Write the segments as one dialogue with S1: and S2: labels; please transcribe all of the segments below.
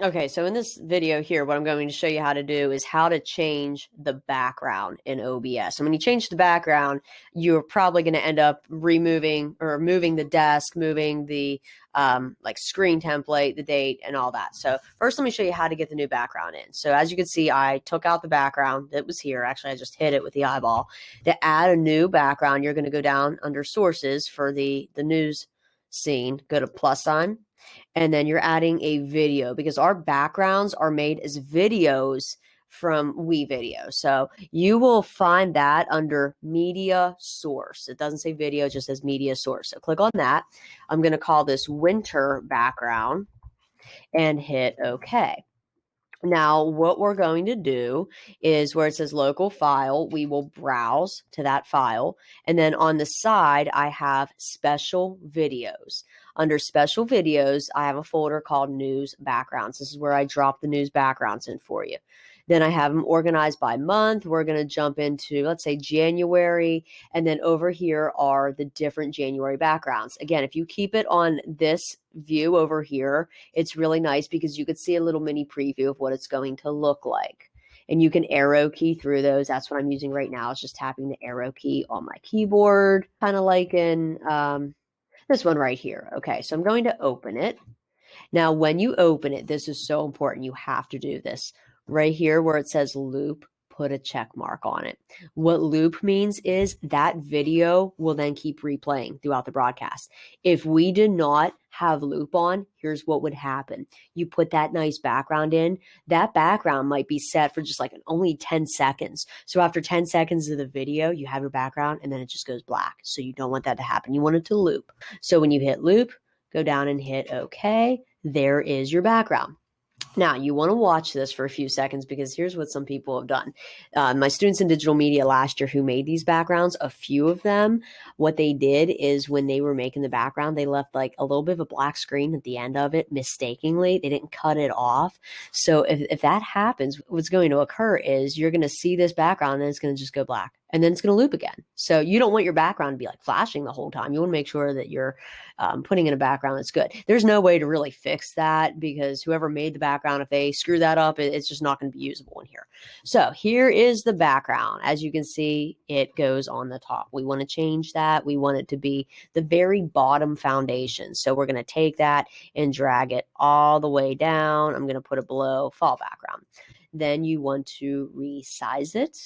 S1: Okay, so in this video here, what I'm going to show you how to do is how to change the background in OBS. So when you change the background, you're probably going to end up removing or moving the desk, moving the like screen template, the date, and all that. So first, let me show you how to get the new background in. So as you can see, I took out the background that was here. Actually, I just hit it with the eyeball. To add a new background, you're going to go down under sources for the news scene, go to plus sign, and then you're adding a video because our backgrounds are made as videos from WeVideo. So you will find that under media source. It doesn't say video, it just says media source. So click on that. I'm going to call this winter background and hit OK. Now, what we're going to do is where it says local file, we will browse to that file. And then on the side, I have special videos. Under special videos, I have a folder called news backgrounds. This is where I drop the news backgrounds in for you. Then I have them organized by month. We're going to jump into, let's say, January. And then over here are the different January backgrounds. Again, if you keep it on this view over here, it's really nice because you could see a little mini preview of what it's going to look like. And you can arrow key through those. That's what I'm using right now. It's just tapping the arrow key on my keyboard, kind of like in this one right here. Okay, so I'm going to open it. Now, when you open it, this is so important. You have to do this. Right here where it says loop, put a check mark on it. What loop means is that video will then keep replaying throughout the broadcast. If we did not have loop on, here's what would happen. You put that nice background in, that background might be set for just like only 10 seconds. So after 10 seconds of the video, you have your background and then it just goes black. So you don't want that to happen. You want it to loop. So when you hit loop, go down and hit OK. There is your background. Now, you want to watch this for a few seconds because here's what some people have done. My students in digital media last year who made these backgrounds, a few of them, what they did is when they were making the background, they left like a little bit of a black screen at the end of it mistakenly. They didn't cut it off. So if that happens, what's going to occur is you're going to see this background and it's going to just go black. And then it's going to loop again. So you don't want your background to be like flashing the whole time. You want to make sure that you're putting in a background that's good. There's no way to really fix that because whoever made the background, if they screw that up, it's just not going to be usable in here. So here is the background. As you can see, it goes on the top. We want to change that. We want it to be the very bottom foundation. So we're going to take that and drag it all the way down. I'm going to put it below fall background. Then you want to resize it.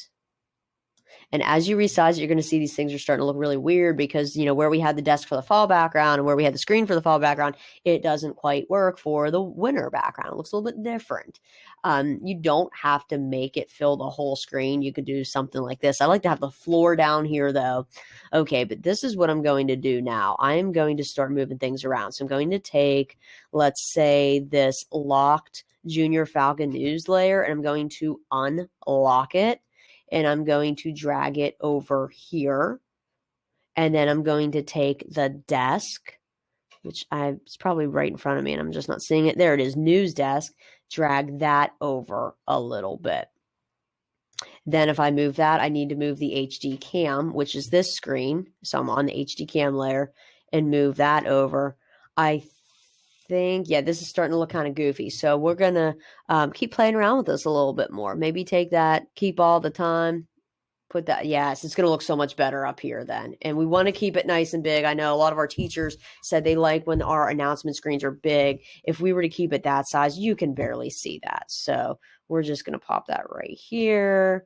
S1: And as you resize it, you're going to see these things are starting to look really weird because, you know, where we had the desk for the fall background and where we had the screen for the fall background, it doesn't quite work for the winter background. It looks a little bit different. You don't have to make it fill the whole screen. You could do something like this. I like to have the floor down here though. Okay, but this is what I'm going to do now. I am going to start moving things around. So I'm going to take, let's say, this locked Junior Falcon news layer, and I'm going to unlock it. And I'm going to drag it over here. And then I'm going to take the desk, which it's probably right in front of me and I'm just not seeing it. There it is, news desk. Drag that over a little bit. Then if I move that, I need to move the HD cam, which is this screen. So I'm on the HD cam layer and move that over. I think, yeah, this is starting to look kind of goofy. So we're going to keep playing around with this a little bit more. Maybe take that, keep all the time. Put that, yes, it's going to look so much better up here then. And we want to keep it nice and big. I know a lot of our teachers said they like when our announcement screens are big. If we were to keep it that size, you can barely see that. So we're just going to pop that right here.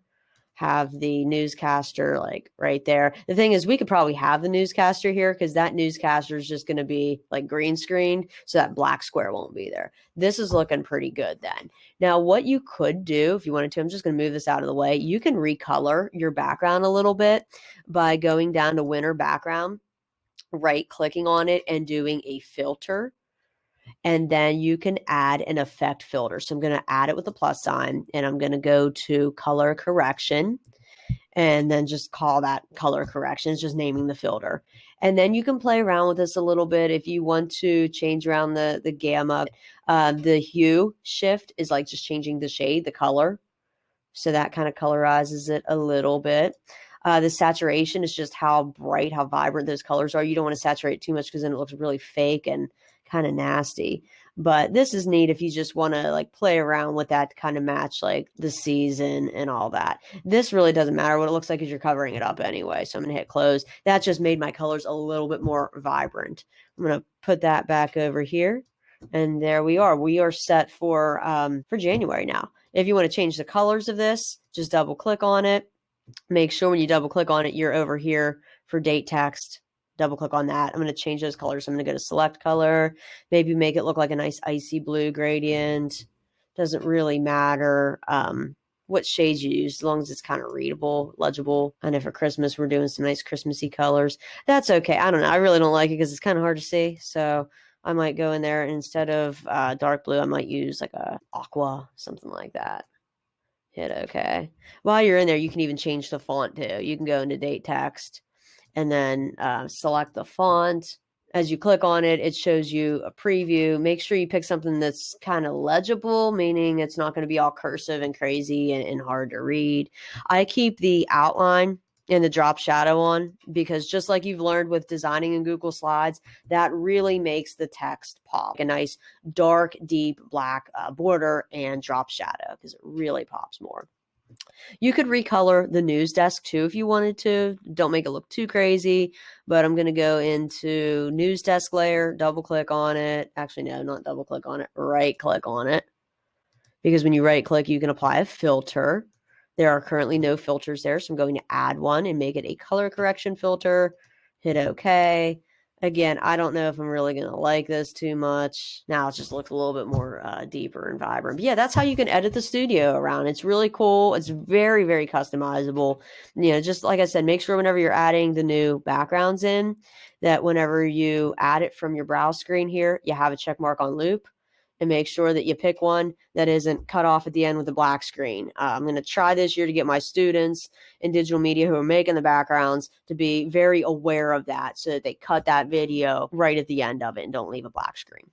S1: Have the newscaster like right there. The thing is, we could probably have the newscaster here because that newscaster is just going to be like green screened. So that black square won't be there. This is looking pretty good then. Now, what you could do if you wanted to, I'm just going to move this out of the way. You can recolor your background a little bit by going down to winter background, right clicking on it and doing a filter. And then you can add an effect filter. So I'm going to add it with a plus sign and I'm going to go to color correction and then just call that color correction. It's just naming the filter. And then you can play around with this a little bit if you want to change around the gamma. The hue shift is like just changing the shade, the color. So that kind of colorizes it a little bit. The saturation is just how bright, how vibrant those colors are. You don't want to saturate too much because then it looks really fake and kind of nasty. But this is neat if you just want to like play around with that to kind of match like the season and all that. This really doesn't matter what it looks like because you're covering it up anyway. So I'm going to hit close. That just made my colors a little bit more vibrant. I'm going to put that back over here. And there we are. We are set for January now. If you want to change the colors of this, just double click on it. Make sure when you double click on it, you're over here for date text. Double click on that. I'm going to change those colors. I'm going to go to select color, maybe make it look like a nice icy blue gradient. Doesn't really matter what shades you use, as long as it's kind of readable, legible. I know for Christmas, we're doing some nice Christmassy colors. That's okay. I don't know. I really don't like it because it's kind of hard to see. So I might go in there and instead of dark blue, I might use like a aqua, something like that. Hit OK. While you're in there, you can even change the font too. You can go into date text and then select the font. As you click on it, it shows you a preview. Make sure you pick something that's kind of legible, meaning it's not going to be all cursive and crazy and hard to read. I keep the outline and the drop shadow on because just like you've learned with designing in Google Slides, that really makes the text pop. A nice dark, deep black border and drop shadow because it really pops more. You could recolor the news desk too if you wanted to. Don't make it look too crazy, but I'm going to go into news desk layer, double click on it. Actually, no, not double click on it, right click on it. Because when you right click, you can apply a filter. There are currently no filters there, so I'm going to add one and make it a color correction filter. Hit OK. Again, I don't know if I'm really going to like this too much. Now it just looks a little bit more deeper and vibrant. But yeah, that's how you can edit the studio around. It's really cool. It's very, very customizable. You know, just like I said, make sure whenever you're adding the new backgrounds in, that whenever you add it from your browse screen here, you have a check mark on loop. And make sure that you pick one that isn't cut off at the end with a black screen. I'm going to try this year to get my students in digital media who are making the backgrounds to be very aware of that so that they cut that video right at the end of it and don't leave a black screen.